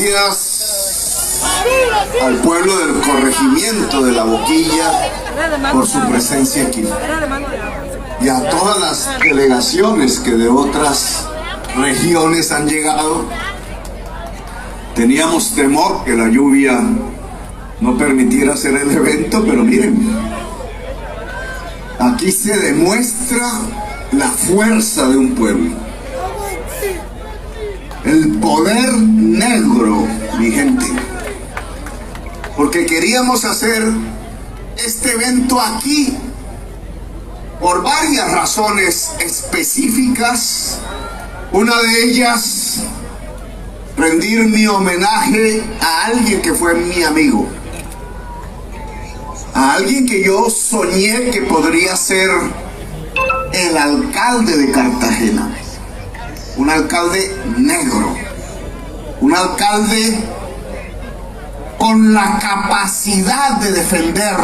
gracias al pueblo del corregimiento de La Boquilla por su presencia aquí, y a todas las delegaciones que de otras regiones han llegado. Teníamos temor que la lluvia no permitiera hacer el evento, pero miren, aquí se demuestra la fuerza de un pueblo, el poder negro, mi gente, porque queríamos hacer este evento aquí por varias razones específicas. Una de ellas, rendir mi homenaje a alguien que fue mi amigo, a alguien que yo soñé que podría ser el alcalde de Cartagena, un alcalde negro, un alcalde con la capacidad de defender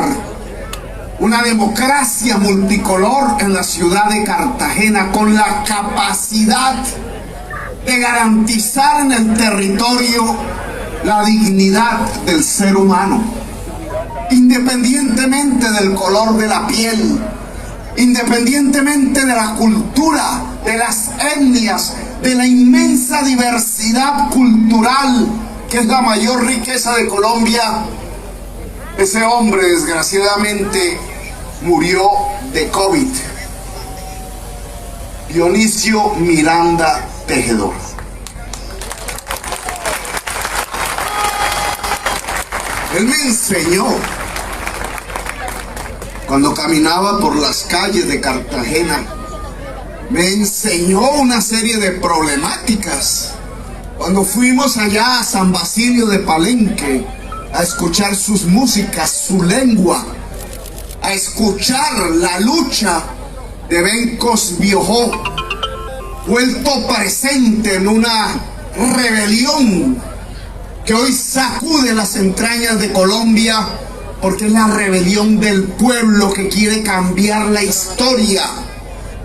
una democracia multicolor en la ciudad de Cartagena, con la capacidad de garantizar en el territorio la dignidad del ser humano, independientemente del color de la piel, independientemente de la cultura, de las etnias, de la inmensa diversidad cultural que es la mayor riqueza de Colombia. Ese hombre desgraciadamente murió de COVID. Dionisio Miranda Tejedor. Él me enseñó, cuando caminaba por las calles de Cartagena, me enseñó una serie de problemáticas. Cuando fuimos allá a San Basilio de Palenque a escuchar sus músicas, su lengua, a escuchar la lucha de Bencos Biojó, vuelto presente en una rebelión que hoy sacude las entrañas de Colombia, porque es la rebelión del pueblo que quiere cambiar la historia,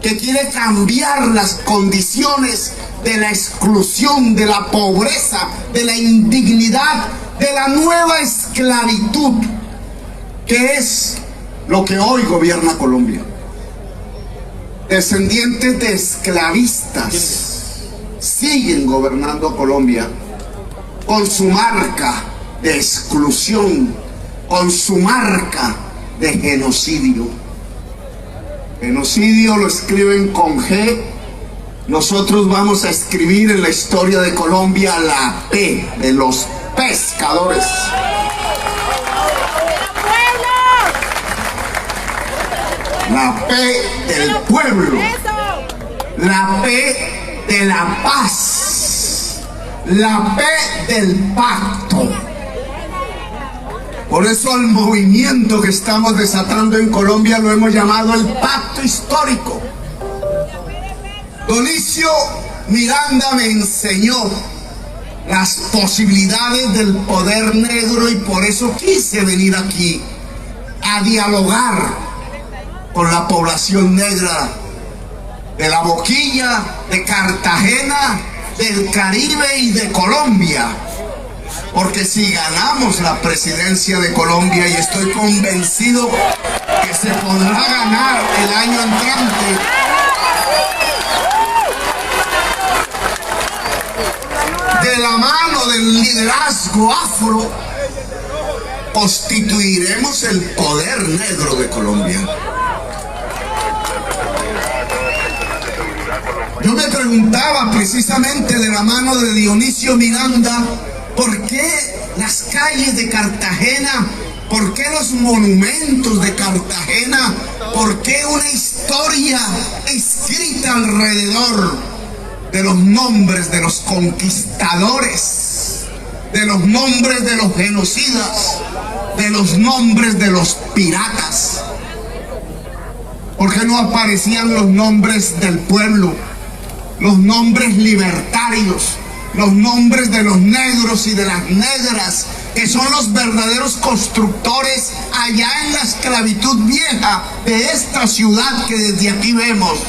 que quiere cambiar las condiciones de la exclusión, de la pobreza, de la indignidad, de la nueva esclavitud, que es lo que hoy gobierna Colombia. Descendientes de esclavistas siguen gobernando Colombia con su marca de exclusión, con su marca de genocidio. Genocidio lo escriben con G. Nosotros vamos a escribir en la historia de Colombia la P de los pescadores. La P del pueblo, la P de la paz, la P del pacto. Por eso al movimiento que estamos desatando en Colombia lo hemos llamado el Pacto Histórico. Dionisio Miranda me enseñó las posibilidades del poder negro, y por eso quise venir aquí a dialogar con la población negra de La Boquilla, de Cartagena, del Caribe y de Colombia. Porque si ganamos la presidencia de Colombia, y estoy convencido que se podrá ganar el año entrante, de la mano del liderazgo afro, constituiremos el poder negro de Colombia. Yo me preguntaba precisamente, de la mano de Dionisio Miranda, ¿por qué las calles de Cartagena? ¿Por qué los monumentos de Cartagena? ¿Por qué una historia escrita alrededor de los nombres de los conquistadores, de los nombres de los genocidas, de los nombres de los piratas? ¿Por qué no aparecían los nombres del pueblo, los nombres libertarios, los nombres de los negros y de las negras, que son los verdaderos constructores allá en la esclavitud vieja de esta ciudad que desde aquí vemos,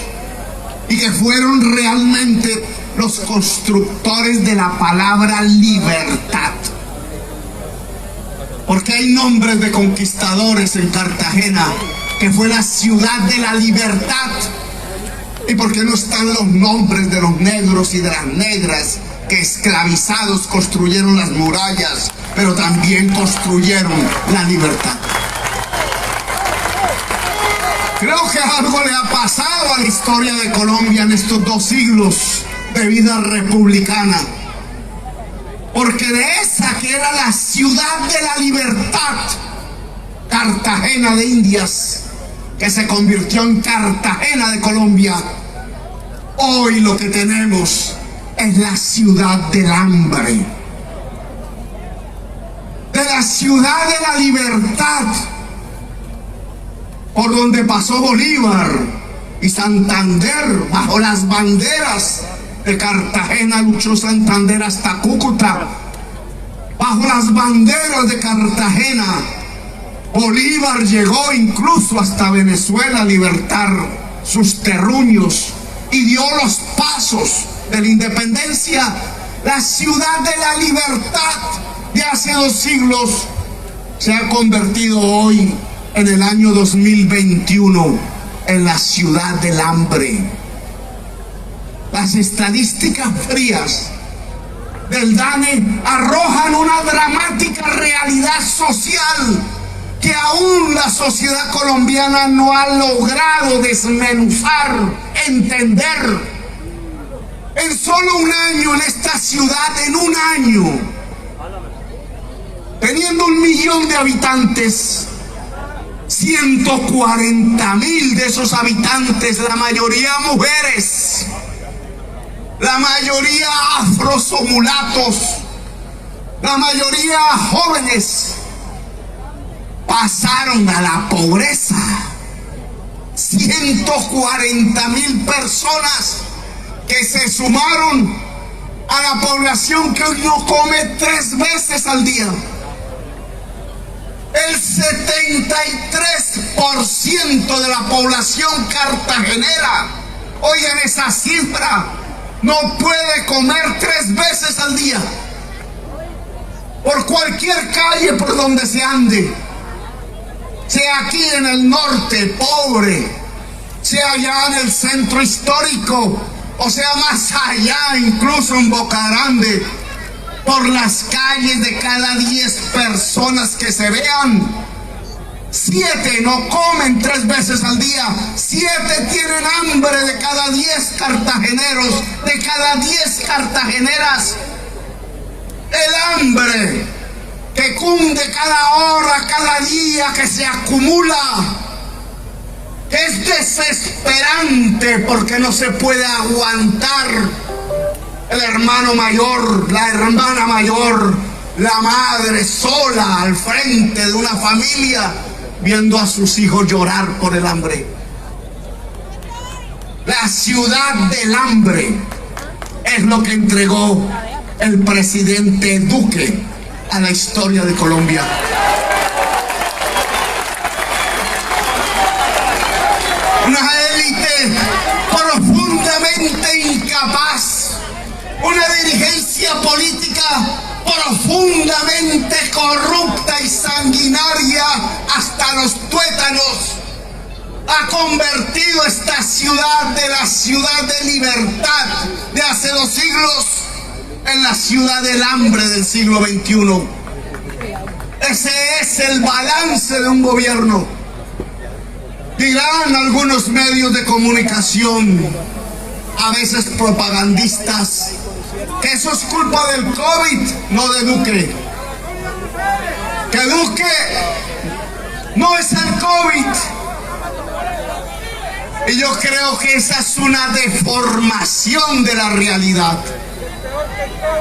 y que fueron realmente los constructores de la palabra libertad? Porque hay nombres de conquistadores en Cartagena, que fue la ciudad de la libertad. ¿Y por qué no están los nombres de los negros y de las negras que esclavizados construyeron las murallas, pero también construyeron la libertad? Creo que algo le ha pasado a la historia de Colombia en estos 2 siglos de vida republicana. Porque de esa que era la ciudad de la libertad, Cartagena de Indias, que se convirtió en Cartagena de Colombia, hoy lo que tenemos es la ciudad del hambre, de la ciudad de la libertad, por donde pasó Bolívar y Santander bajo las banderas de Cartagena. Luchó Santander hasta Cúcuta. Bajo las banderas de Cartagena, Bolívar llegó incluso hasta Venezuela a libertar sus terruños y dio los pasos de la independencia. La ciudad de la libertad de hace 2 siglos se ha convertido hoy, en el año 2021, en la ciudad del hambre. Las estadísticas frías del DANE arrojan una dramática realidad social que aún la sociedad colombiana no ha logrado desmenuzar, entender. En solo un año en esta ciudad, en un año, teniendo 1 millón de habitantes, 140.000 de esos habitantes, la mayoría mujeres, la mayoría afros o mulatos, la mayoría jóvenes, pasaron a la pobreza. 140.000 personas que se sumaron a la población que hoy no come 3 veces al día. El 73% de la población cartagenera, oigan esa cifra, no puede comer 3 veces al día. Por cualquier calle por donde se ande, sea aquí en el norte, pobre, sea allá en el centro histórico, o sea más allá, incluso en Boca Grande, por las calles, de cada 10 personas que se vean, 7 no comen 3 veces al día. 7 tienen hambre de cada 10 cartageneros, de cada 10 cartageneras. El hambre que cunde cada hora, cada día, que se acumula, que es desesperante porque no se puede aguantar. El hermano mayor, la hermana mayor, la madre sola al frente de una familia, viendo a sus hijos llorar por el hambre. La ciudad del hambre es lo que entregó el presidente Duque a la historia de Colombia. Una élite profundamente incapaz, una dirigencia política profundamente corrupta y sanguinaria hasta los tuétanos, ha convertido esta ciudad de la ciudad de libertad de hace 2 siglos en la ciudad del hambre del siglo XXI. Ese es el balance de un gobierno. Dirán algunos medios de comunicación, a veces propagandistas, que eso es culpa del COVID, no de Duque. Que Duque no es el COVID. Y yo creo que esa es una deformación de la realidad.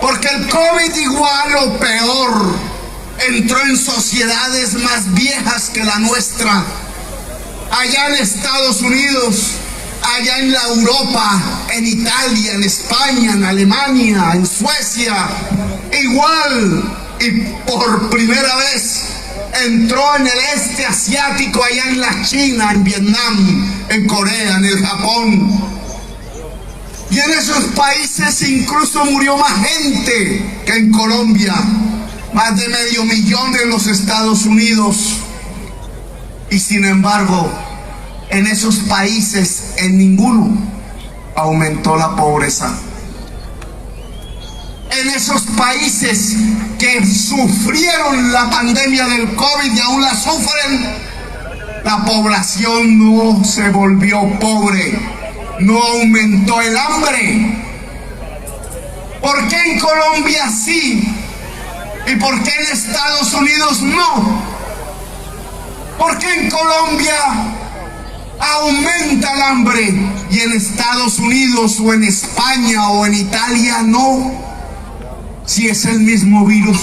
Porque el COVID, igual o peor, entró en sociedades más viejas que la nuestra. Allá en Estados Unidos, allá en la Europa, en Italia, en España, en Alemania, en Suecia, igual, y por primera vez entró en el este asiático, allá en la China, en Vietnam, en Corea, en el Japón. Y en esos países incluso murió más gente que en Colombia. más de 500,000 en los Estados Unidos. Y sin embargo, en esos países, en ninguno aumentó la pobreza. En esos países que sufrieron la pandemia del COVID y aún la sufren, la población no se volvió pobre, no aumentó el hambre. ¿Por qué en Colombia sí? ¿Y por qué en Estados Unidos no? ¿Por qué en Colombia aumenta el hambre y en Estados Unidos o en España o en Italia no? Si es el mismo virus,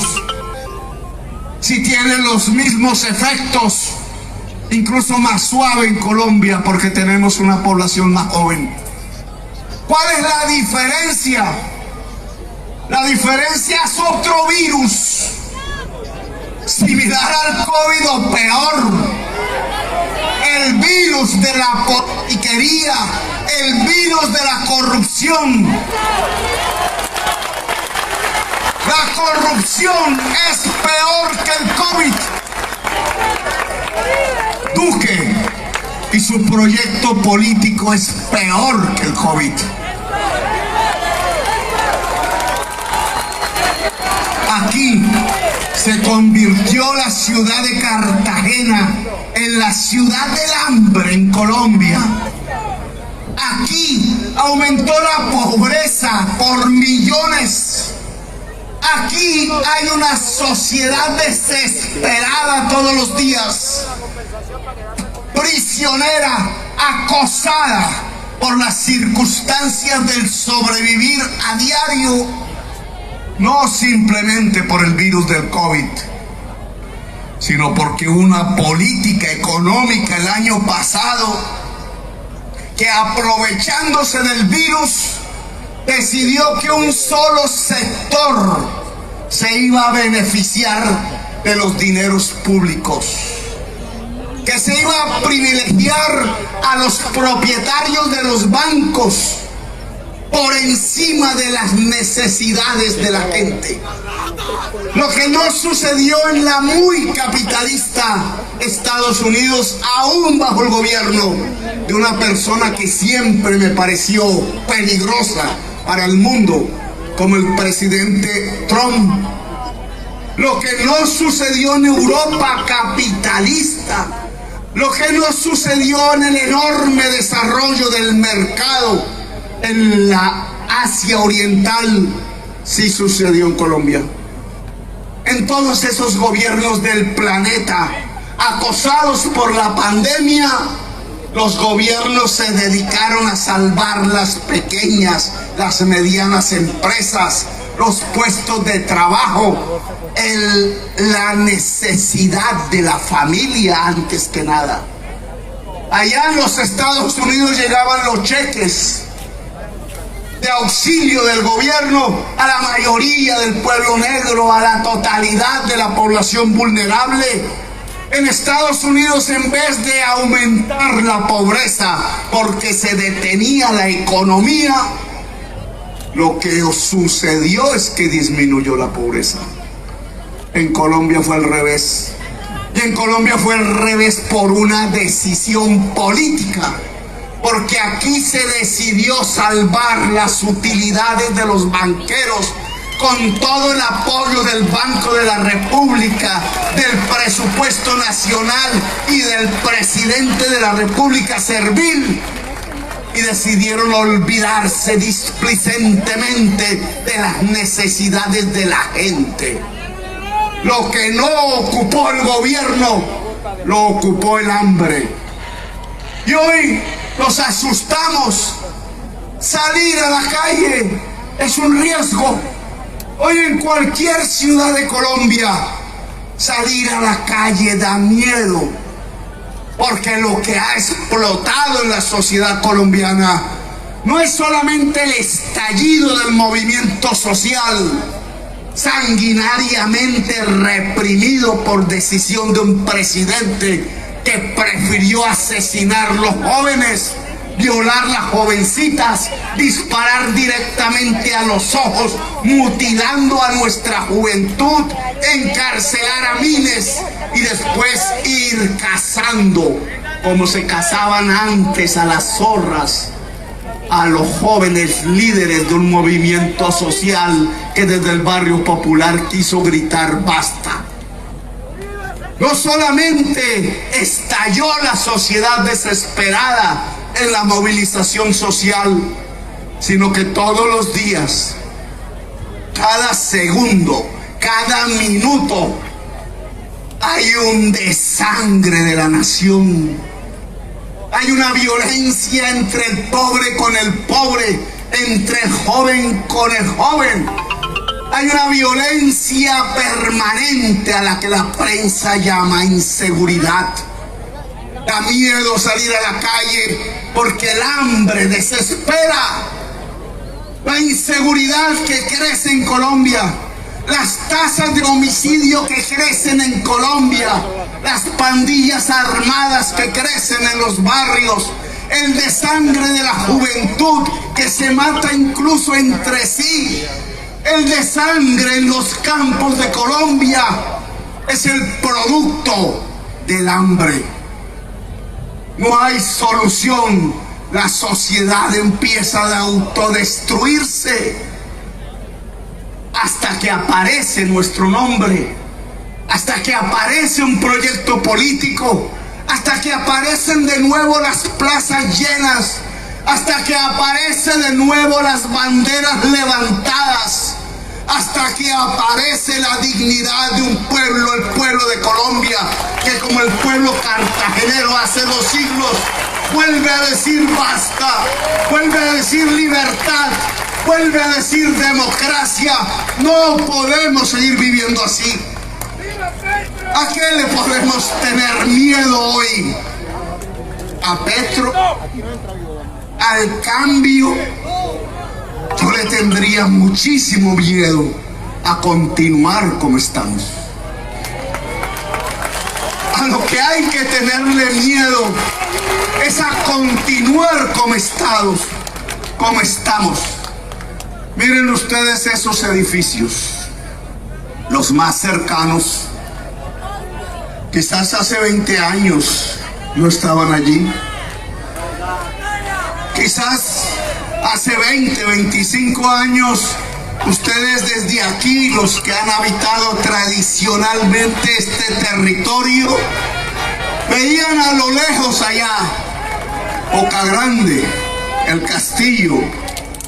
si tiene los mismos efectos, incluso más suave en Colombia porque tenemos una población más joven. ¿Cuál es la diferencia? La diferencia es otro virus, similar al COVID o peor. El virus de la politiquería, el virus de la corrupción. La corrupción es peor que el COVID. Duque y su proyecto político es peor que el COVID. Aquí se convirtió la ciudad de Cartagena en la ciudad del hambre en Colombia. Aquí aumentó la pobreza por millones. Aquí hay una sociedad desesperada todos los días, prisionera, acosada por las circunstancias del sobrevivir a diario, no simplemente por el virus del COVID, sino porque una política económica el año pasado que, aprovechándose del virus, decidió que un solo sector se iba a beneficiar de los dineros públicos, que se iba a privilegiar a los propietarios de los bancos por encima de las necesidades de la gente. Lo que no sucedió en la muy capitalista Estados Unidos, aún bajo el gobierno de una persona que siempre me pareció peligrosa para el mundo, como el presidente Trump. Lo que no sucedió en Europa capitalista, lo que no sucedió en el enorme desarrollo del mercado en la Asia Oriental, sí sucedió en Colombia. En todos esos gobiernos del planeta, acosados por la pandemia, los gobiernos se dedicaron a salvar las pequeñas, las medianas empresas, los puestos de trabajo, la necesidad de la familia antes que nada. Allá en los Estados Unidos llegaban los cheques de auxilio del gobierno a la mayoría del pueblo negro, a la totalidad de la población vulnerable. En Estados Unidos, en vez de aumentar la pobreza porque se detenía la economía, lo que sucedió es que disminuyó la pobreza. En Colombia fue al revés. Y en Colombia fue al revés por una decisión política. Porque aquí se decidió salvar las utilidades de los banqueros con todo el apoyo del Banco de la República, del presupuesto nacional y del presidente de la República servil. Y decidieron olvidarse displicentemente de las necesidades de la gente. Lo que no ocupó el gobierno, lo ocupó el hambre. Y hoy nos asustamos. Salir a la calle es un riesgo. Hoy en cualquier ciudad de Colombia, salir a la calle da miedo, porque lo que ha explotado en la sociedad colombiana no es solamente el estallido del movimiento social, sanguinariamente reprimido por decisión de un presidente que prefirió asesinar los jóvenes violar las jovencitas, disparar directamente a los ojos, mutilando a nuestra juventud, encarcelar a miles y después ir cazando, como se cazaban antes a las zorras, a los jóvenes líderes de un movimiento social que desde el barrio popular quiso gritar basta. No solamente estalló la sociedad desesperada en la movilización social, sino que todos los días, cada segundo, cada minuto, hay un desangre de la nación. Hay una violencia entre el pobre con el pobre, entre el joven con el joven. Hay una violencia permanente a la que la prensa llama inseguridad. Da miedo salir a la calle porque el hambre desespera. La inseguridad que crece en Colombia, las tasas de homicidio que crecen en Colombia, las pandillas armadas que crecen en los barrios, el desangre de la juventud que se mata incluso entre sí, el desangre en los campos de Colombia es el producto del hambre. No hay solución. La sociedad empieza a autodestruirse hasta que aparece nuestro nombre, hasta que aparece un proyecto político, hasta que aparecen de nuevo las plazas llenas, hasta que aparece de nuevo las banderas levantadas, hasta que aparece la dignidad de un pueblo, el pueblo de Colombia, que como el pueblo cartagenero hace 2 siglos, vuelve a decir basta, vuelve a decir libertad, vuelve a decir democracia. No podemos seguir viviendo así. ¿A qué le podemos tener miedo hoy? ¿A Petro? ¿Al cambio? Yo le tendría muchísimo miedo a continuar como estamos. A lo que hay que tenerle miedo es a continuar como estamos. Miren ustedes esos edificios, los más cercanos. Quizás hace 20 años no estaban allí. Quizás hace 20, 25 años, ustedes desde aquí, los que han habitado tradicionalmente este territorio, veían a lo lejos allá, Boca Grande, el castillo,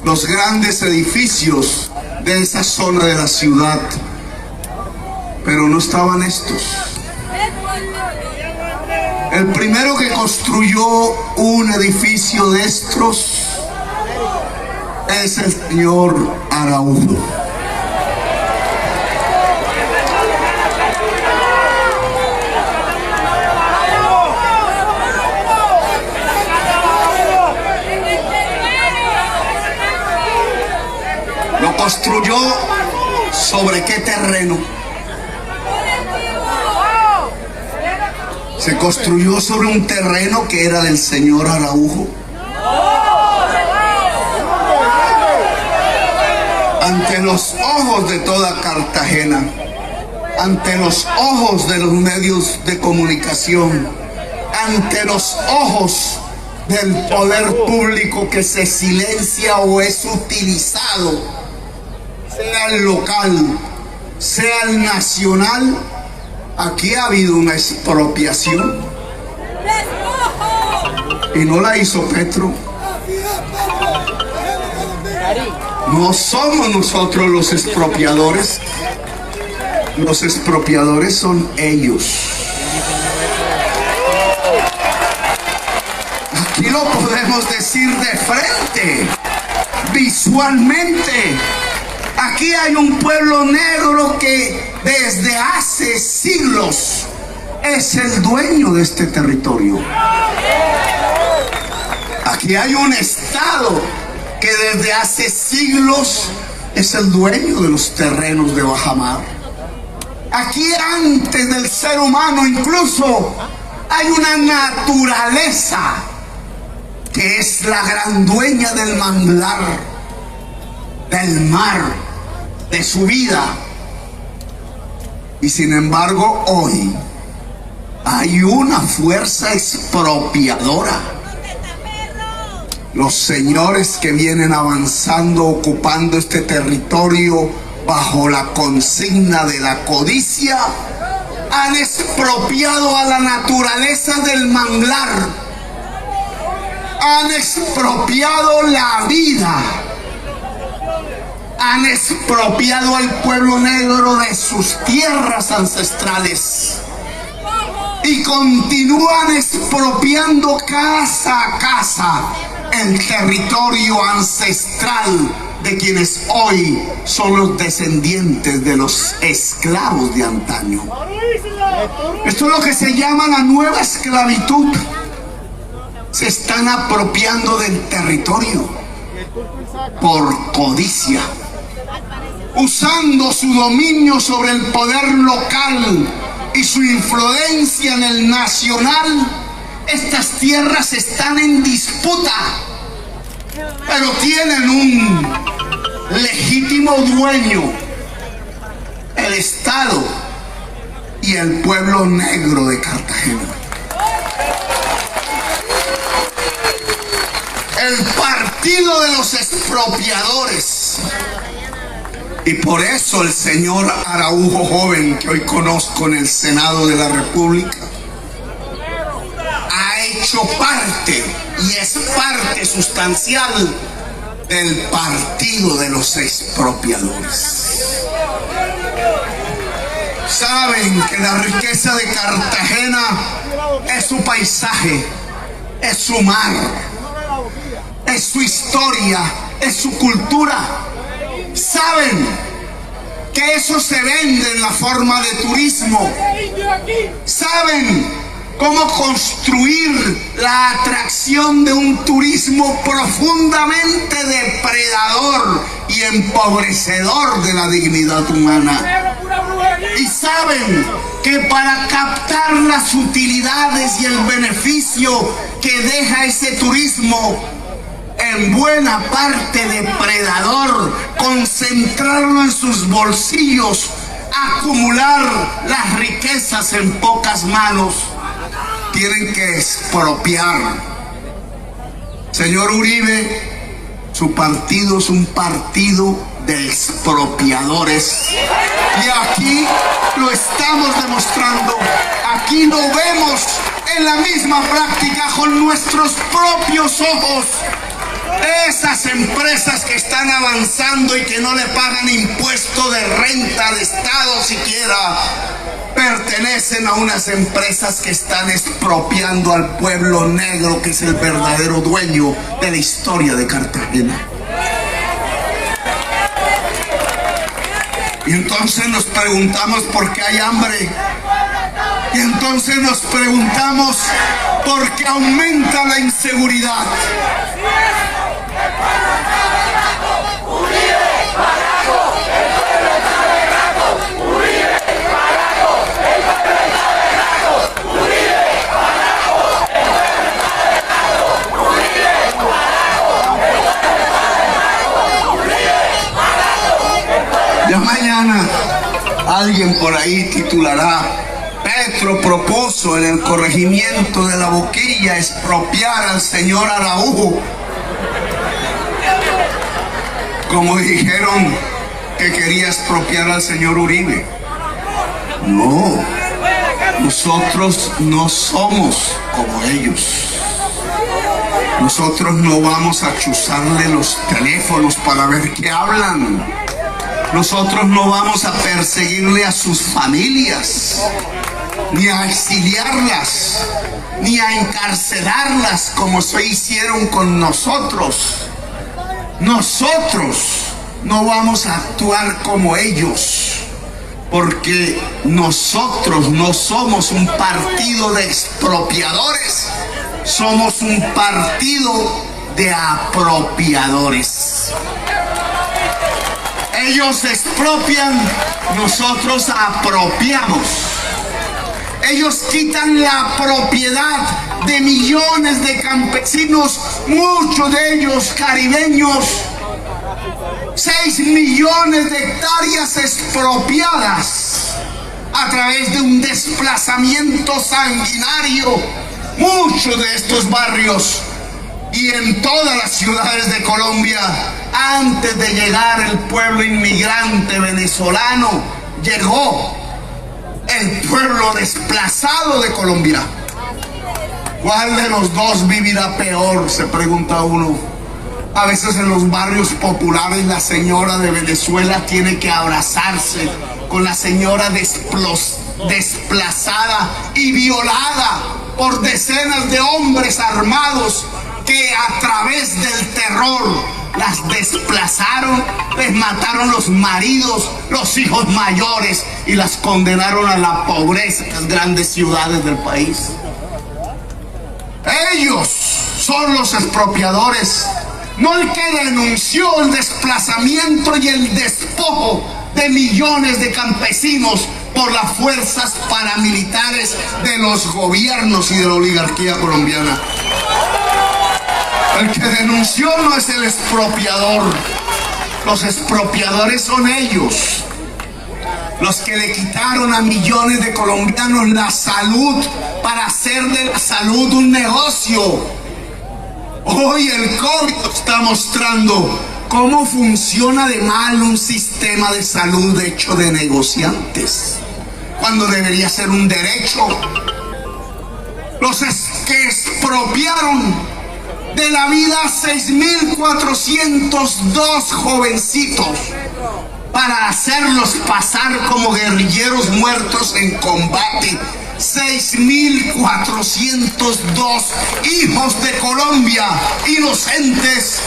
los grandes edificios de esa zona de la ciudad. Pero no estaban estos. El primero que construyó un edificio de estos es el señor Araujo. ¿Lo construyó sobre qué terreno? Se construyó sobre un terreno que era del señor Araujo. Ante los ojos de toda Cartagena, ante los ojos de los medios de comunicación, ante los ojos del poder público que se silencia o es utilizado, sea el local, sea el nacional, aquí ha habido una expropiación. Y no la hizo Petro. No somos nosotros los expropiadores. Los expropiadores son ellos. Aquí lo podemos decir de frente, visualmente. Aquí hay un pueblo negro que desde hace siglos es el dueño de este territorio. Aquí hay un Estado que desde hace siglos es el dueño de los terrenos de bajamar. Aquí antes del ser humano incluso hay una naturaleza que es la gran dueña del manglar, del mar, de su vida. Y sin embargo, hoy hay una fuerza expropiadora. Los señores que vienen avanzando, ocupando este territorio bajo la consigna de la codicia, han expropiado a la naturaleza del manglar, han expropiado la vida, han expropiado al pueblo negro de sus tierras ancestrales y continúan expropiando casa a casa el territorio ancestral de quienes hoy son los descendientes de los esclavos de antaño. Esto es lo que se llama la nueva esclavitud. Se están apropiando del territorio por codicia, usando su dominio sobre el poder local y su influencia en el nacional. Estas tierras están en disputa, pero tienen un legítimo dueño: el Estado y el pueblo negro de Cartagena. El partido de los expropiadores. Y por eso el señor Araujo joven, que hoy conozco en el Senado de la República, ha hecho parte y es parte sustancial del partido de los expropiadores. Saben que la riqueza de Cartagena es su paisaje, es su mar, es su historia, es su cultura. Saben que eso se vende en la forma de turismo. Saben cómo construir la atracción de un turismo profundamente depredador y empobrecedor de la dignidad humana. Y saben que para captar las utilidades y el beneficio que deja ese turismo, en buena parte depredador, concentrarlo en sus bolsillos, acumular las riquezas en pocas manos, tienen que expropiar. Señor Uribe, su partido es un partido de expropiadores. Y aquí lo estamos demostrando. Aquí lo vemos en la misma práctica con nuestros propios ojos. Esas empresas que están avanzando y que no le pagan impuesto de renta al Estado siquiera, pertenecen a unas empresas que están expropiando al pueblo negro, que es el verdadero dueño de la historia de Cartagena. Y entonces nos preguntamos por qué hay hambre. Y entonces nos preguntamos por qué aumenta la inseguridad. Ya mañana alguien por ahí titulará: Petro propuso en el corregimiento de La Boquilla expropiar al señor Araujo, como dijeron que quería expropiar al señor Uribe. No, nosotros no somos como ellos. Nosotros no vamos a chuzarle los teléfonos para ver qué hablan. Nosotros no vamos a perseguirle a sus familias, ni a exiliarlas, ni a encarcelarlas como se hicieron con nosotros. Nosotros no vamos a actuar como ellos, porque nosotros no somos un partido de expropiadores, somos un partido de apropiadores. Ellos expropian, nosotros apropiamos. Ellos quitan la propiedad de millones de campesinos, muchos de ellos caribeños. 6 millones de hectáreas expropiadas a través de un desplazamiento sanguinario. Muchos de estos barrios y en todas las ciudades de Colombia, antes de llegar el pueblo inmigrante venezolano, llegó el pueblo desplazado de Colombia. ¿Cuál de los dos vivirá peor?, se pregunta uno. A veces en los barrios populares la señora de Venezuela tiene que abrazarse con la señora desplazada y violada por decenas de hombres armados que a través del terror las desplazaron, les mataron los maridos, los hijos mayores y las condenaron a la pobreza en las grandes ciudades del país. Ellos son los expropiadores, no el que denunció el desplazamiento y el despojo de millones de campesinos por las fuerzas paramilitares de los gobiernos y de la oligarquía colombiana. El que denunció no es el expropiador. Los expropiadores son ellos, los que le quitaron a millones de colombianos la salud para hacer de la salud un negocio. Hoy el COVID está mostrando cómo funciona de mal un sistema de salud hecho de negociantes, cuando debería ser un derecho. Los que expropiaron de la vida 6.402 jovencitos para hacerlos pasar como guerrilleros muertos en combate. 6.402 hijos de Colombia inocentes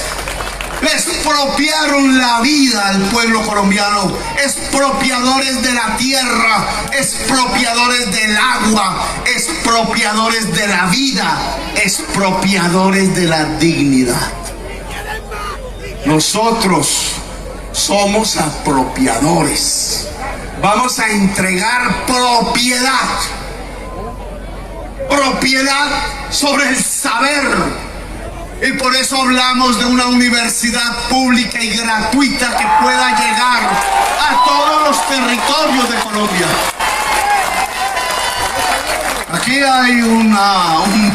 le expropiaron la vida al pueblo colombiano. Expropiadores de la tierra, expropiadores del agua, expropiadores de la vida, expropiadores de la dignidad. Nosotros somos apropiadores. Vamos a entregar propiedad sobre el saber. Y por eso hablamos de una universidad pública y gratuita que pueda llegar a todos los territorios de Colombia. Aquí hay un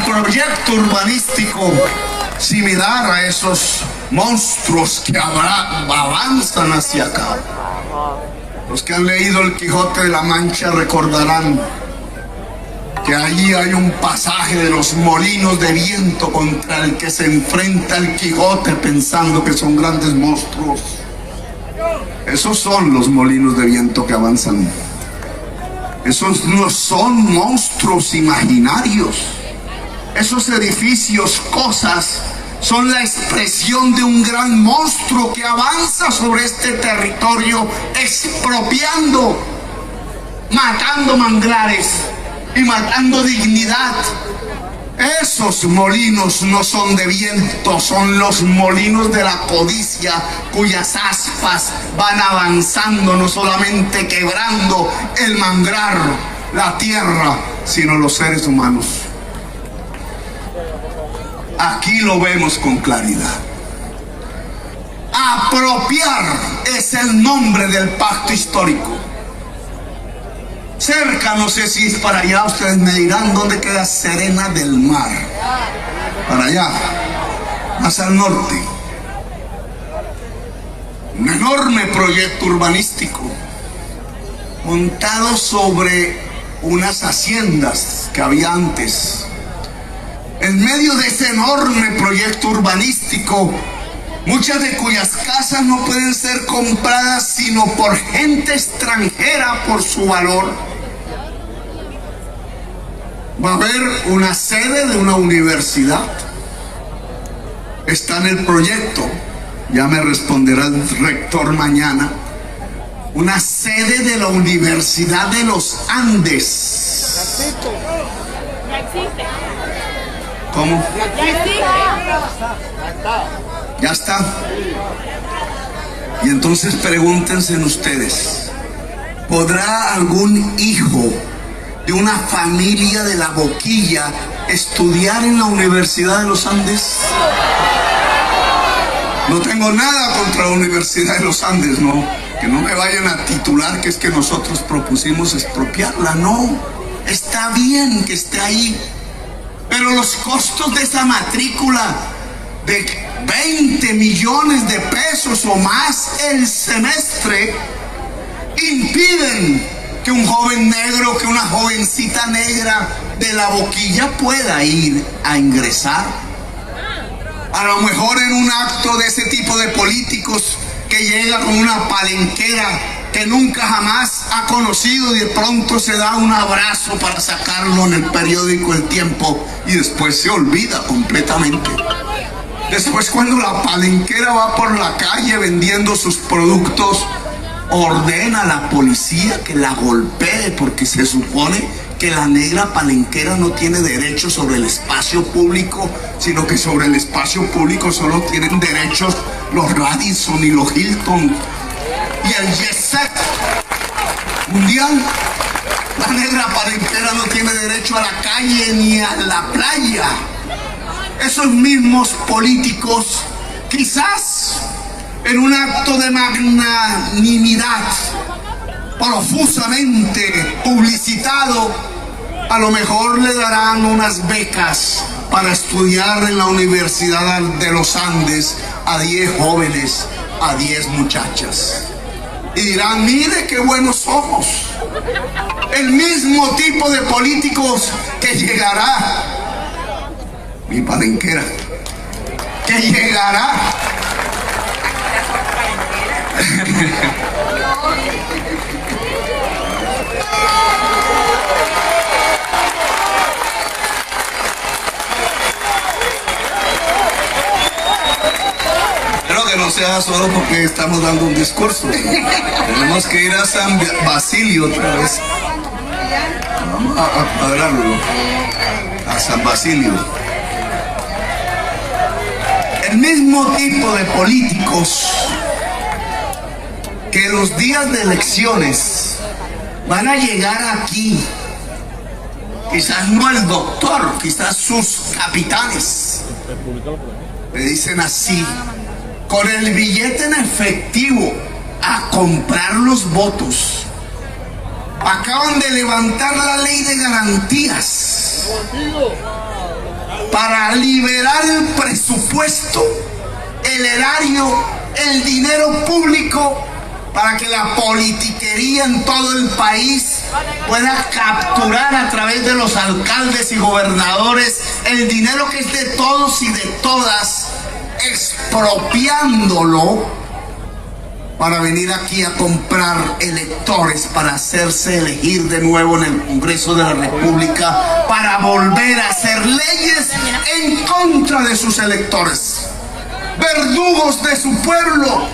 proyecto urbanístico similar a esos monstruos que avanzan hacia acá. Los que han leído El Quijote de la Mancha recordarán que allí hay un pasaje de los molinos de viento contra el que se enfrenta el Quijote pensando que son grandes monstruos. Esos son los molinos de viento que avanzan. Esos no son monstruos imaginarios. Esos edificios, cosas, son la expresión de un gran monstruo que avanza sobre este territorio, expropiando, matando manglares y matando dignidad. Esos molinos no son de viento, son los molinos de la codicia, cuyas aspas van avanzando, no solamente quebrando el manglar, la tierra, sino los seres humanos. Aquí lo vemos con claridad. Apropiar es el nombre del pacto histórico. Cerca, no sé si es para allá, ustedes me dirán dónde queda Serena del Mar. Para allá, más al norte. Un enorme proyecto urbanístico montado sobre unas haciendas que había antes. En medio de ese enorme proyecto urbanístico, muchas de cuyas casas no pueden ser compradas sino por gente extranjera por su valor. Va a haber una sede de una universidad. Está en el proyecto, ya me responderá el rector mañana. Una sede de la Universidad de los Andes. Ya existe. ¿Cómo? Ya existe. Ya está. Y entonces pregúntense ustedes, ¿podrá algún hijo de una familia de La Boquilla estudiar en la Universidad de los Andes? No tengo nada contra la Universidad de los Andes, no. Que no me vayan a titular que es que nosotros propusimos expropiarla, no. Está bien que esté ahí, pero los costos de esa matrícula de 20 millones de pesos o más el semestre impiden que un joven negro, que una jovencita negra de La Boquilla pueda ir a ingresar. A lo mejor en un acto de ese tipo de políticos que llega con una palenquera que nunca jamás ha conocido y de pronto se da un abrazo para sacarlo en el periódico El Tiempo y después se olvida completamente. Después, cuando la palenquera va por la calle vendiendo sus productos, ordena a la policía que la golpee porque se supone que la negra palenquera no tiene derecho sobre el espacio público, sino que sobre el espacio público solo tienen derechos los Radisson y los Hilton y el Jet Set mundial. La negra palenquera no tiene derecho a la calle ni a la playa. Esos mismos políticos, quizás en un acto de magnanimidad profusamente publicitado, a lo mejor le darán unas becas para estudiar en la Universidad de los Andes a 10 jóvenes, a 10 muchachas. Y dirán, mire qué buenos somos. El mismo tipo de políticos que llegará, mi palenquera, que llegará Espero que no sea solo porque estamos dando un discurso. Tenemos que ir a San Basilio otra vez. Vamos a hablarlo. A San Basilio. El mismo tipo de políticos que los días de elecciones van a llegar aquí, quizás no el doctor, quizás sus capitanes, le dicen así, con el billete en efectivo a comprar los votos. Acaban de levantar la ley de garantías para liberar el presupuesto, el erario, el dinero público, para que la politiquería en todo el país pueda capturar a través de los alcaldes y gobernadores el dinero que es de todos y de todas, expropiándolo para venir aquí a comprar electores para hacerse elegir de nuevo en el Congreso de la República, para volver a hacer leyes en contra de sus electores, verdugos de su pueblo.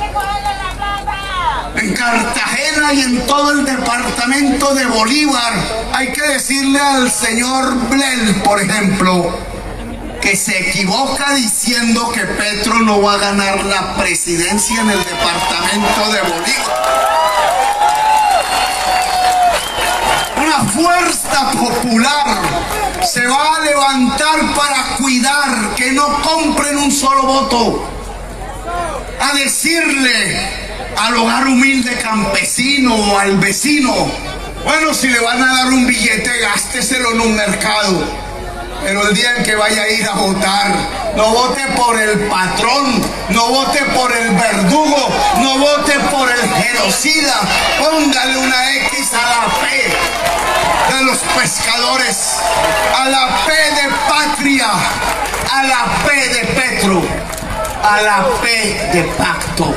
En Cartagena y en todo el departamento de Bolívar hay que decirle al señor Blel, por ejemplo, que se equivoca diciendo que Petro no va a ganar la presidencia en el departamento de Bolívar. Una fuerza popular se va a levantar para cuidar que no compren un solo voto, a decirle al hogar humilde campesino o al vecino, bueno, si le van a dar un billete, gásteselo en un mercado, pero el día en que vaya a ir a votar, no vote por el patrón, no vote por el verdugo, no vote por el genocida, póngale una X a la P de los pescadores, a la P de patria, a la P de Petro, a la P de pacto.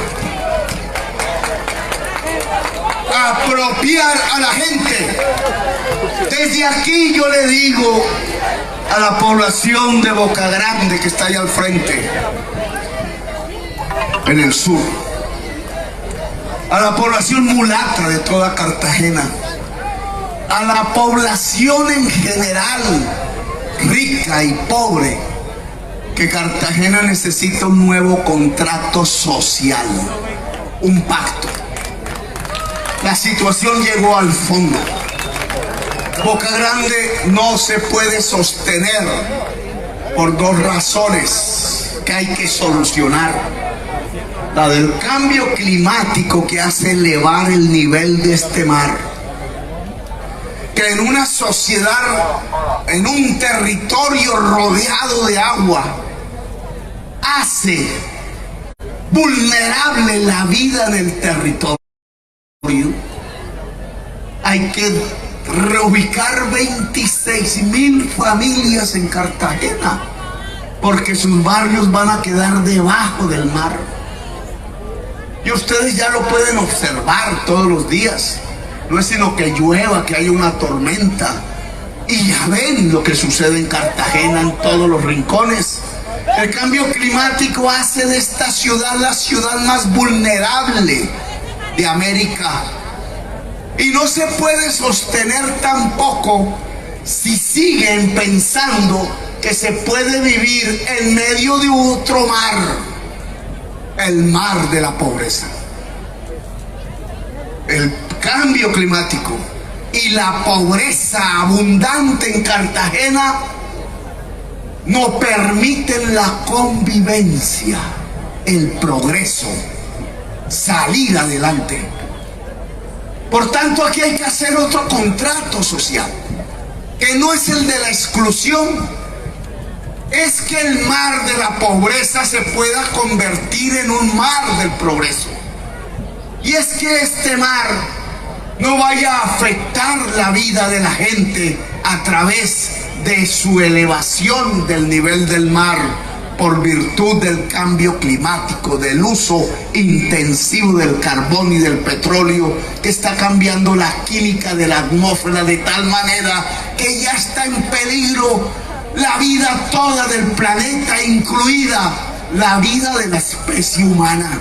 Apropiar a la gente. Desde aquí yo le digo a la población de Boca Grande que está allá al frente, en el sur, a la población mulata de toda Cartagena, a la población en general, rica y pobre, que Cartagena necesita un nuevo contrato social, un pacto. La situación llegó al fondo. Boca Grande no se puede sostener por dos razones que hay que solucionar. La del cambio climático, que hace elevar el nivel de este mar, que en una sociedad, en un territorio rodeado de agua, hace vulnerable la vida en el territorio. Hay que reubicar 26.000 familias en Cartagena, porque sus barrios van a quedar debajo del mar. Y ustedes ya lo pueden observar todos los días. No es sino que llueva, que haya una tormenta, y ya ven lo que sucede en Cartagena, en todos los rincones. El cambio climático hace de esta ciudad la ciudad más vulnerable de América. Y no se puede sostener tampoco si siguen pensando que se puede vivir en medio de otro mar, el mar de la pobreza. El cambio climático y la pobreza abundante en Cartagena no permiten la convivencia, el progreso, salir adelante. Por tanto, aquí hay que hacer otro contrato social, que no es el de la exclusión, es que el mar de la pobreza se pueda convertir en un mar del progreso. Y es que este mar no vaya a afectar la vida de la gente a través de su elevación del nivel del mar por virtud del cambio climático, del uso intensivo del carbón y del petróleo, que está cambiando la química de la atmósfera de tal manera que ya está en peligro la vida toda del planeta, incluida la vida de la especie humana.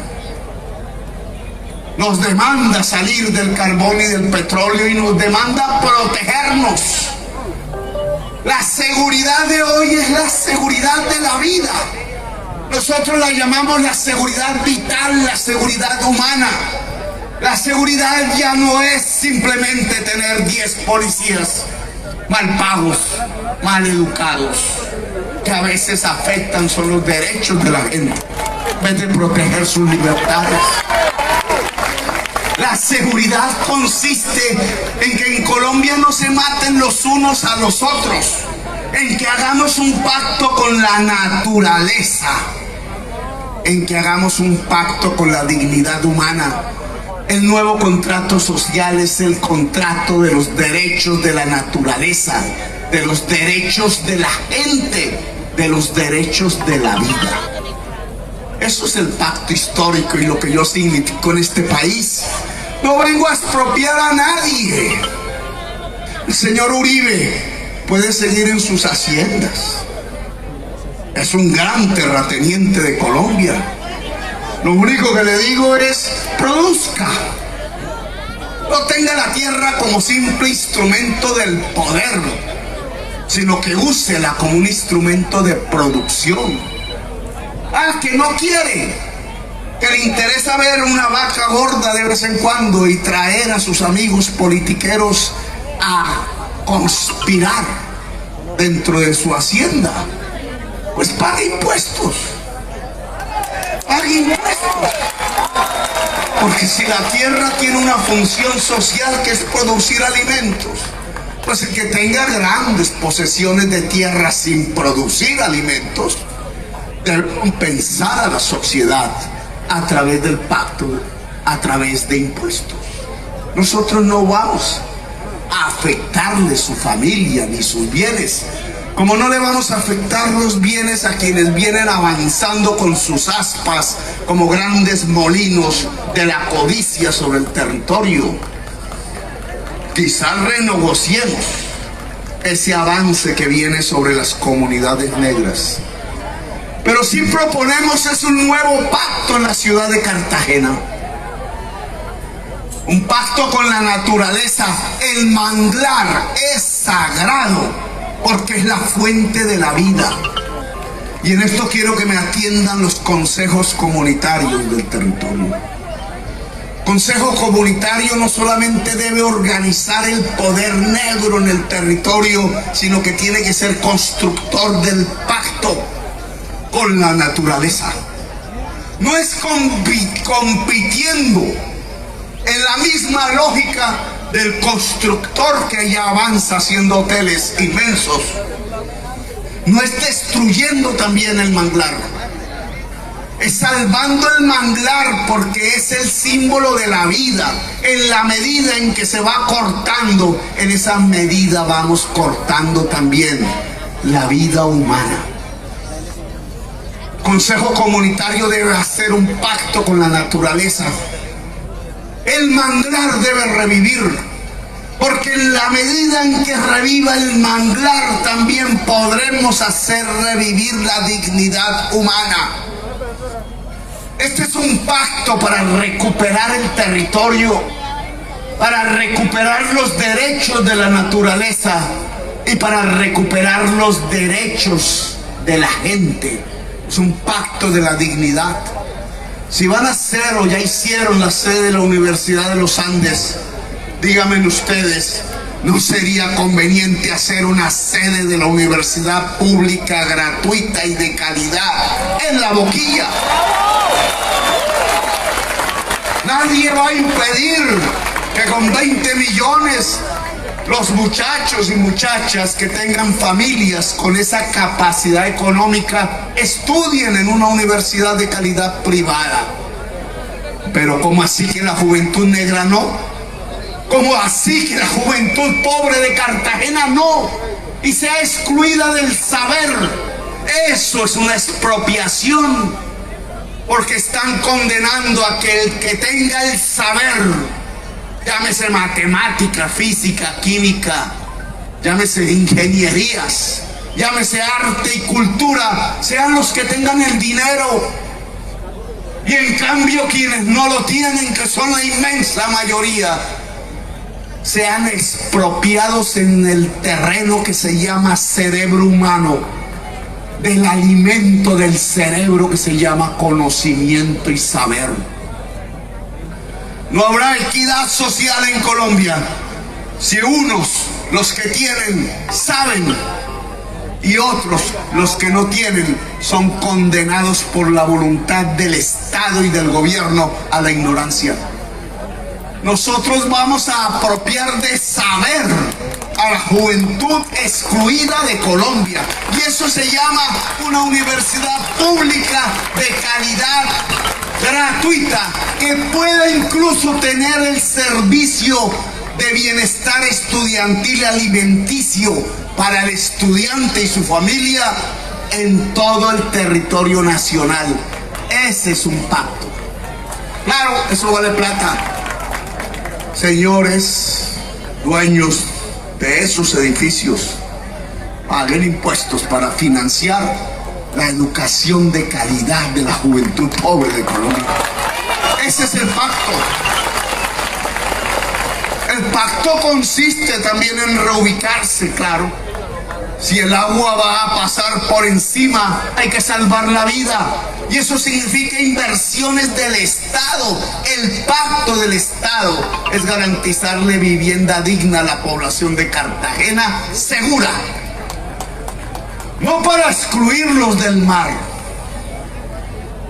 Nos demanda salir del carbón y del petróleo y nos demanda protegernos. La seguridad de hoy es la seguridad de la vida. Nosotros la llamamos la seguridad vital, la seguridad humana. La seguridad ya no es simplemente tener 10 policías mal pagos, mal educados, que a veces afectan son los derechos de la gente, en vez de proteger sus libertades. La seguridad consiste en que en Colombia no se maten los unos a los otros, en que hagamos un pacto con la naturaleza, en que hagamos un pacto con la dignidad humana. El nuevo contrato social es el contrato de los derechos de la naturaleza, de los derechos de la gente, de los derechos de la vida. Eso es el pacto histórico y lo que yo significo en este país. No vengo a expropiar a nadie. El señor Uribe puede seguir en sus haciendas. Es un gran terrateniente de Colombia. Lo único que le digo es: produzca. No tenga la tierra como simple instrumento del poder, sino que úsela como un instrumento de producción. Que no quiere, que le interesa ver una vaca gorda de vez en cuando y traer a sus amigos politiqueros a conspirar dentro de su hacienda, pues pague impuestos. Pague impuestos. Porque si la tierra tiene una función social que es producir alimentos, pues el que tenga grandes posesiones de tierra sin producir alimentos debe compensar a la sociedad a través del pacto, a través de impuestos. Nosotros no vamos a afectarle su familia ni sus bienes, como no le vamos a afectar los bienes a quienes vienen avanzando con sus aspas como grandes molinos de la codicia sobre el territorio. Quizás renegociemos ese avance que viene sobre las comunidades negras. Pero sí proponemos es un nuevo pacto en la ciudad de Cartagena. Un pacto con la naturaleza. El manglar es sagrado porque es la fuente de la vida. Y en esto quiero que me atiendan los consejos comunitarios del territorio. Consejo Comunitario no solamente debe organizar el poder negro en el territorio, sino que tiene que ser constructor del pacto con la naturaleza. No es compitiendo en la misma lógica del constructor que ya avanza haciendo hoteles inmensos. No es destruyendo también el manglar, es salvando el manglar, porque es el símbolo de la vida. En la medida en que se va cortando, en esa medida vamos cortando también la vida humana. Consejo Comunitario debe hacer un pacto con la naturaleza. El manglar debe revivir, porque en la medida en que reviva el manglar también podremos hacer revivir la dignidad humana. Este es un pacto para recuperar el territorio, para recuperar los derechos de la naturaleza y para recuperar los derechos de la gente. Es un pacto de la dignidad. Si van a hacer o ya hicieron la sede de la Universidad de los Andes, díganme ustedes, ¿no sería conveniente hacer una sede de la universidad pública, gratuita y de calidad en La Boquilla? Nadie va a impedir que con 20 millones los muchachos y muchachas que tengan familias con esa capacidad económica estudien en una universidad de calidad privada. Pero ¿cómo así que la juventud negra no? ¿Cómo así que la juventud pobre de Cartagena no? Y sea excluida del saber. Eso es una expropiación, porque están condenando a que el que tenga el saber, llámese matemática, física, química, llámese ingenierías, llámese arte y cultura, sean los que tengan el dinero. Y en cambio quienes no lo tienen, que son la inmensa mayoría, sean expropiados en el terreno que se llama cerebro humano, del alimento del cerebro que se llama conocimiento y saber. No habrá equidad social en Colombia si unos, los que tienen, saben, y otros, los que no tienen, son condenados por la voluntad del Estado y del gobierno a la ignorancia. Nosotros vamos a apropiar de saber a la juventud excluida de Colombia, y eso se llama una universidad pública de calidad, gratuita, que pueda incluso tener el servicio de bienestar estudiantil alimenticio para el estudiante y su familia en todo el territorio nacional. Ese es un pacto. Claro, eso vale plata. Señores dueños de esos edificios, paguen impuestos para financiar la educación de calidad de la juventud pobre de Colombia. Ese es el pacto. El pacto consiste también en reubicarse, claro. Si el agua va a pasar por encima, hay que salvar la vida. Y eso significa inversiones del Estado. El pacto del Estado es garantizarle vivienda digna a la población de Cartagena, segura. No para excluirlos del mar,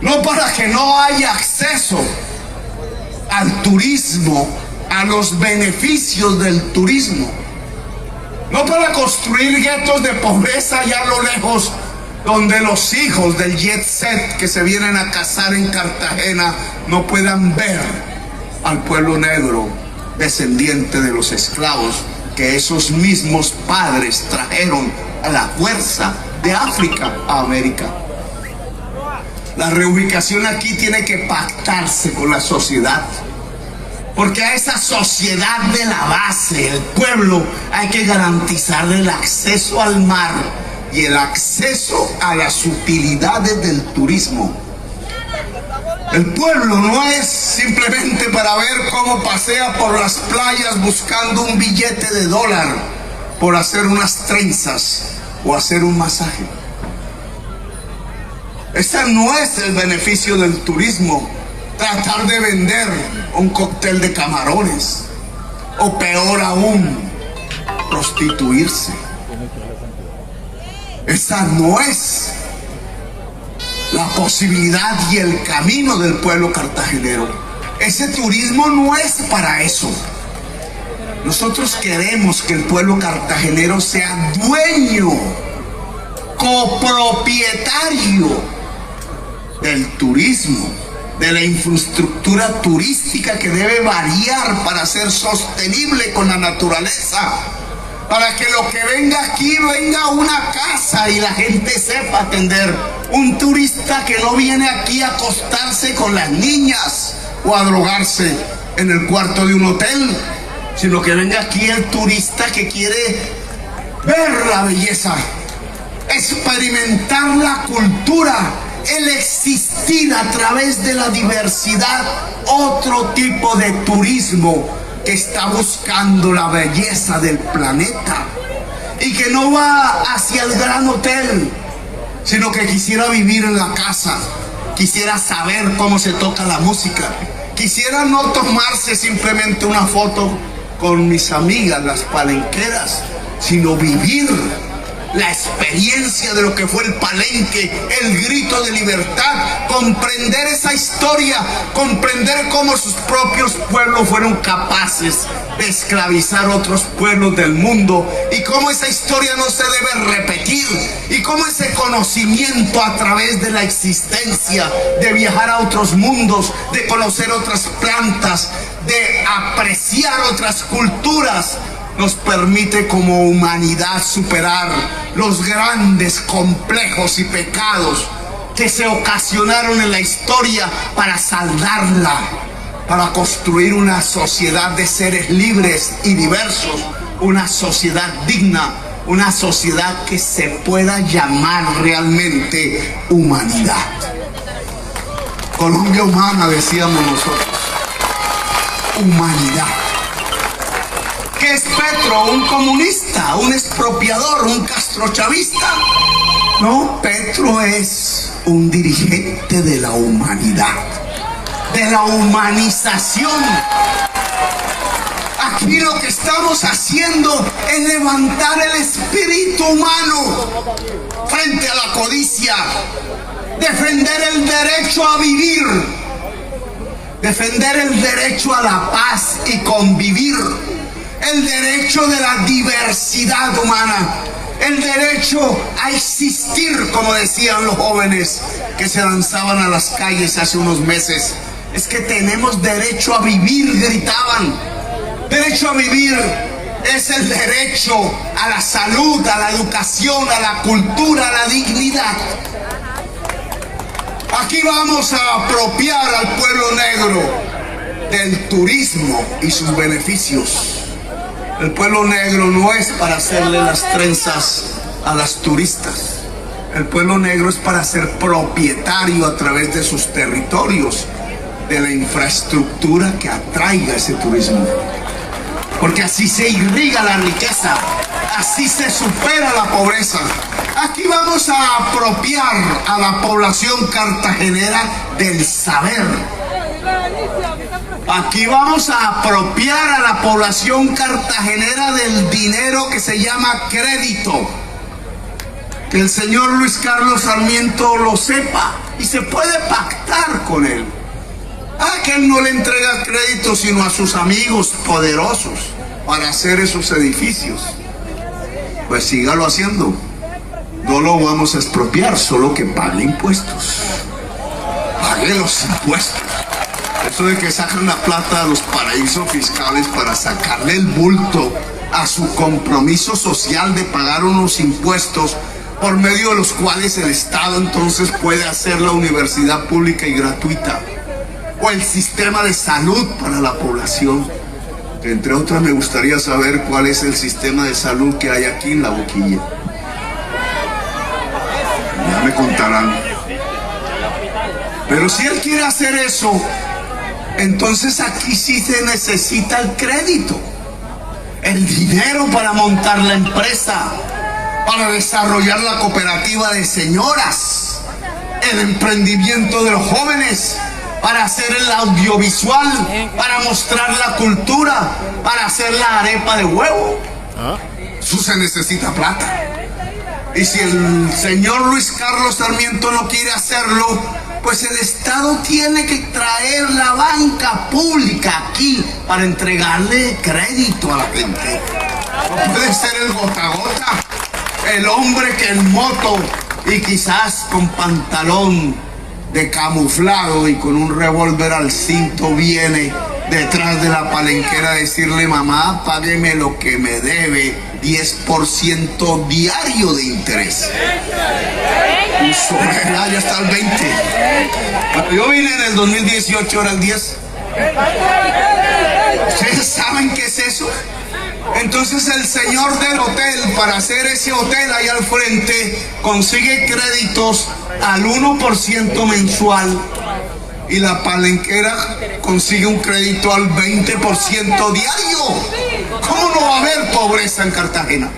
no para que no haya acceso al turismo, a los beneficios del turismo, no para construir guetos de pobreza allá a lo lejos, donde los hijos del jet set que se vienen a casar en Cartagena no puedan ver al pueblo negro descendiente de los esclavos que esos mismos padres trajeron a la fuerza de África a América. La reubicación aquí tiene que pactarse con la sociedad, porque a esa sociedad de la base, el pueblo, hay que garantizarle el acceso al mar y el acceso a las utilidades del turismo. El pueblo no es simplemente para ver cómo pasea por las playas buscando un billete de dólar por hacer unas trenzas o hacer un masaje. Ese no es el beneficio del turismo. tratar de vender un cóctel de camarones, o peor aún, prostituirse. Esa no es la posibilidad y el camino del pueblo cartagenero. Ese turismo no es para eso. Nosotros queremos que el pueblo cartagenero sea dueño, copropietario del turismo, de la infraestructura turística que debe variar para ser sostenible con la naturaleza, para que lo que venga aquí venga a una casa y la gente sepa atender. Un turista que no viene aquí a acostarse con las niñas o a drogarse en el cuarto de un hotel, sino que venga aquí el turista que quiere ver la belleza, experimentar la cultura, el existir a través de la diversidad, otro tipo de turismo que está buscando la belleza del planeta y que no va hacia el gran hotel, sino que quisiera vivir en la casa, quisiera saber cómo se toca la música, quisiera no tomarse simplemente una foto con mis amigas las palenqueras, sino vivir la experiencia de lo que fue el Palenque, el grito de libertad, comprender esa historia, comprender cómo sus propios pueblos fueron capaces de esclavizar a otros pueblos del mundo y cómo esa historia no se debe repetir y cómo ese conocimiento a través de la existencia, de viajar a otros mundos, de conocer otras plantas, de apreciar otras culturas, nos permite como humanidad superar los grandes complejos y pecados que se ocasionaron en la historia para saldarla, para construir una sociedad de seres libres y diversos, una sociedad digna, una sociedad que se pueda llamar realmente humanidad. Colombia humana, decíamos nosotros. Humanidad. ¿Qué es Petro? ¿Un comunista? ¿Un expropiador? ¿Un castrochavista? No, Petro es un dirigente de la humanidad, de la humanización. Aquí lo que estamos haciendo es levantar el espíritu humano frente a la codicia, defender el derecho a vivir, defender el derecho a la paz y convivir, el derecho de la diversidad humana, el derecho a existir, como decían los jóvenes que se lanzaban a las calles hace unos meses. Es que tenemos derecho a vivir, gritaban. Derecho a vivir es el derecho a la salud, a la educación, a la cultura, a la dignidad. Aquí vamos a apropiar al pueblo negro del turismo y sus beneficios. El pueblo negro no es para hacerle las trenzas a las turistas. El pueblo negro es para ser propietario a través de sus territorios de la infraestructura que atraiga ese turismo. Porque así se irriga la riqueza, así se supera la pobreza. Aquí vamos a apropiar a la población cartagenera del saber. Aquí vamos a apropiar a la población cartagenera del dinero que se llama crédito. Que el señor Luis Carlos Sarmiento lo sepa y se puede pactar con él. Que él no le entrega crédito sino a sus amigos poderosos para hacer esos edificios. Pues sígalo haciendo. No lo vamos a expropiar, solo que pague impuestos. Pague los impuestos. Eso de que sacan la plata a los paraísos fiscales para sacarle el bulto a su compromiso social de pagar unos impuestos por medio de los cuales el Estado entonces puede hacer la universidad pública y gratuita o el sistema de salud para la población. Entre otras, me gustaría saber cuál es el sistema de salud que hay aquí en La Boquilla. Ya me contarán. Pero si él quiere hacer eso, entonces aquí sí se necesita el crédito, el dinero para montar la empresa, para desarrollar la cooperativa de señoras, el emprendimiento de los jóvenes, para hacer el audiovisual, para mostrar la cultura, para hacer la arepa de huevo. Eso se necesita plata. Y si el señor Luis Carlos Sarmiento no quiere hacerlo, pues el Estado tiene que traer la banca pública aquí para entregarle crédito a la gente. No puede ser el gota a gota, el hombre que en moto y quizás con pantalón de camuflado y con un revólver al cinto viene detrás de la palenquera a decirle: mamá, págueme lo que me debe, 10% diario de interés. Y sobre ya está el 20. Cuando yo vine en el 2018 era el 10. ¿Ustedes saben qué es eso? Entonces el señor del hotel, para hacer ese hotel ahí al frente, consigue créditos al 1% mensual, y la palenquera consigue un crédito al 20% diario. ¿Cómo no va a haber pobreza en Cartagena?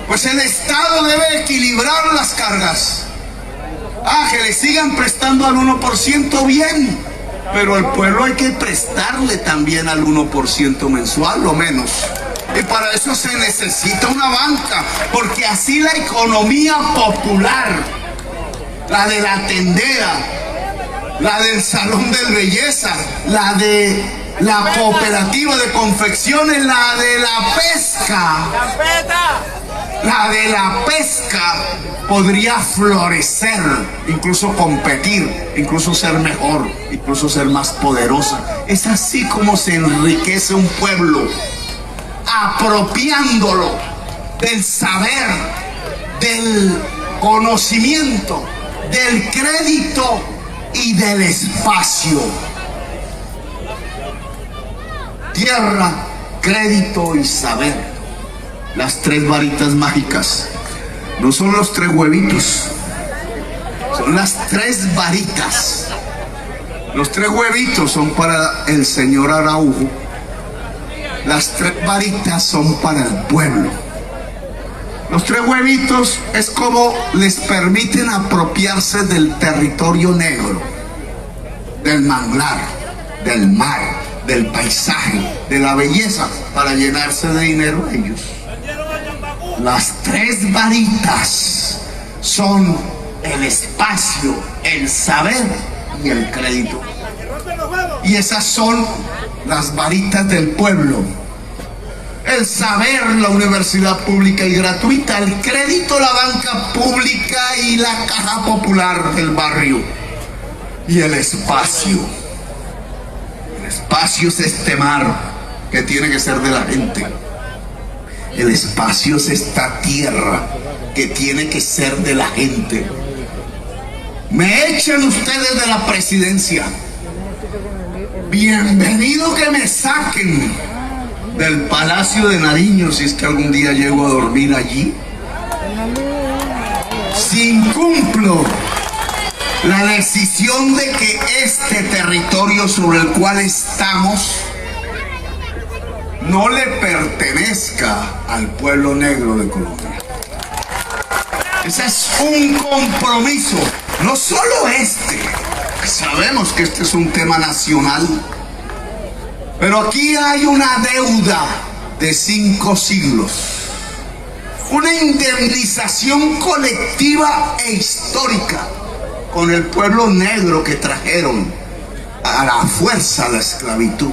Pues el Estado debe equilibrar las cargas. Que le sigan prestando al 1%, bien, pero al pueblo hay que prestarle también al 1% mensual, lo menos. Y para eso se necesita una banca, porque así la economía popular, la de la tendera, la del salón de belleza, la de la cooperativa de confecciones, la de la pesca, podría florecer, incluso competir, incluso ser mejor, incluso ser más poderosa. Es así como se enriquece un pueblo, apropiándolo del saber, del conocimiento, del crédito y del espacio. Tierra, crédito y saber. Las tres varitas mágicas. No son los tres huevitos, son las tres varitas. Los tres huevitos son para el señor Araujo. Las tres varitas son para el pueblo. Los tres huevitos es como les permiten apropiarse del territorio negro, del manglar, del mar, del paisaje, de la belleza, para llenarse de dinero ellos. Las tres varitas son el espacio, el saber y el crédito. Y esas son las varitas del pueblo. El saber, la universidad pública y gratuita; el crédito, la banca pública y la caja popular del barrio. Y el espacio. El espacio es este mar que tiene que ser de la gente. El espacio es esta tierra que tiene que ser de la gente. Me echan ustedes de la presidencia, bienvenido que me saquen del Palacio de Nariño, si es que algún día llego a dormir allí. Si incumplo la decisión de que este territorio sobre el cual estamos no le pertenezca al pueblo negro de Colombia. Ese es un compromiso, no solo este. Sabemos que este es un tema nacional, pero aquí hay una deuda de 5 siglos, una indemnización colectiva e histórica con el pueblo negro que trajeron a la fuerza a la esclavitud.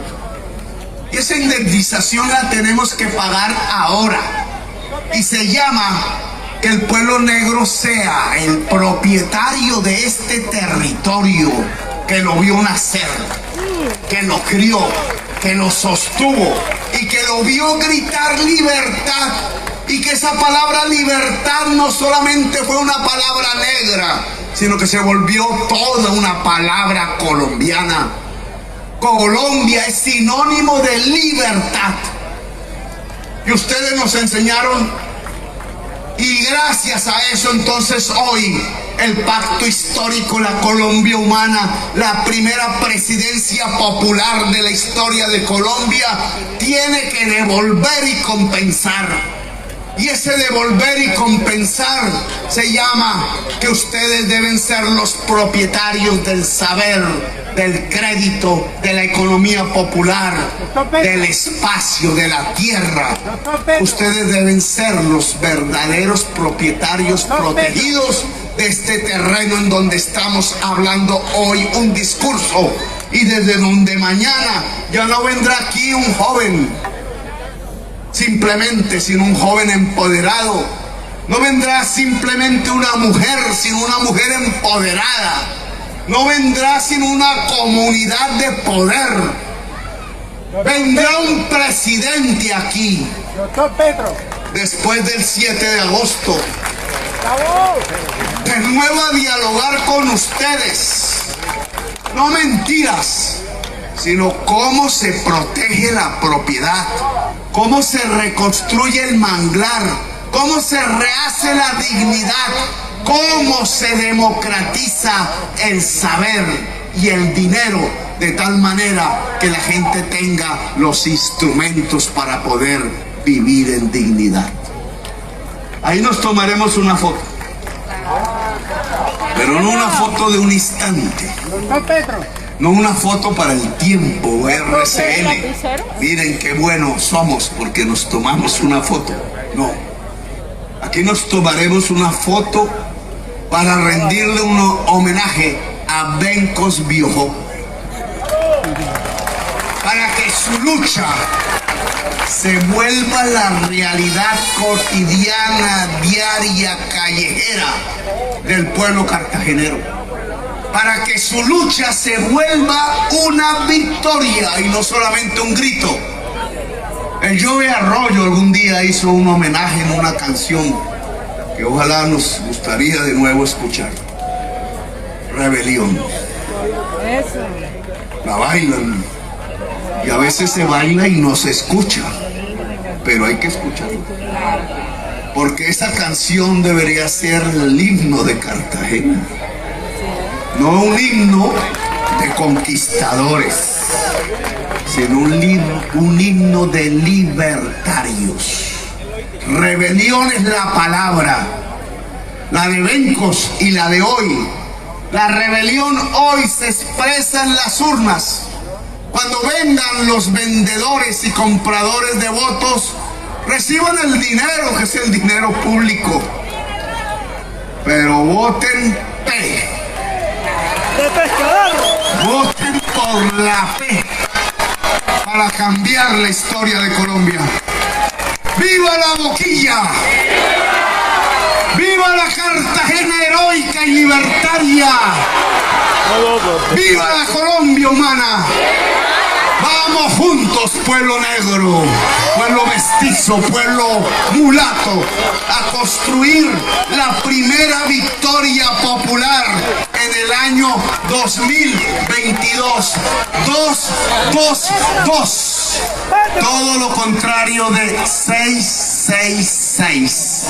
Y esa indemnización la tenemos que pagar ahora, y se llama que el pueblo negro sea el propietario de este territorio, que lo vio nacer, que lo crió, que lo sostuvo y que lo vio gritar libertad, y que esa palabra libertad no solamente fue una palabra negra, sino que se volvió toda una palabra colombiana. Colombia es sinónimo de libertad, y ustedes nos enseñaron, y gracias a eso entonces hoy el pacto histórico, la Colombia humana, la primera presidencia popular de la historia de Colombia, tiene que devolver y compensar Y ese devolver y compensar se llama que ustedes deben ser los propietarios del saber, del crédito, de la economía popular, del espacio, de la tierra. Ustedes deben ser los verdaderos propietarios protegidos de este terreno en donde estamos hablando hoy un discurso, y desde donde mañana ya no vendrá aquí un joven simplemente, sino un joven empoderado. No vendrá simplemente una mujer, sino una mujer empoderada. No vendrá sino una comunidad de poder. Vendrá un presidente aquí después del 7 de agosto de nuevo a dialogar con ustedes. No mentiras, sino cómo se protege la propiedad, cómo se reconstruye el manglar, cómo se rehace la dignidad, cómo se democratiza el saber y el dinero de tal manera que la gente tenga los instrumentos para poder vivir en dignidad. Ahí nos tomaremos una foto, pero no una foto de un instante, no una foto para el tiempo RCN. Miren qué buenos somos porque nos tomamos una foto. No, aquí nos tomaremos una foto para rendirle un homenaje a Bencos Biojó, para que su lucha se vuelva la realidad cotidiana, diaria, callejera del pueblo cartagenero, para que su lucha se vuelva una victoria y no solamente un grito. El Joe Arroyo algún día hizo un homenaje en una canción que ojalá nos gustaría de nuevo escuchar. Rebelión. La bailan y a veces se baila y no se escucha, pero hay que escucharla, porque esa canción debería ser el himno de Cartagena, no un himno de conquistadores, sino un himno de libertarios. Rebelión es la palabra, la de Bencos y la de hoy. La rebelión hoy se expresa en las urnas. Cuando vengan los vendedores y compradores de votos, reciban el dinero, que es el dinero público, pero voten P. Voten por la P para cambiar la historia de Colombia. ¡Viva la Boquilla! ¡Viva la Cartagena heroica y libertaria! ¡Viva la Colombia humana! Vamos juntos, pueblo negro, pueblo mestizo, pueblo mulato, a construir la primera victoria popular en el año 2022. 222. Todo lo contrario de 666.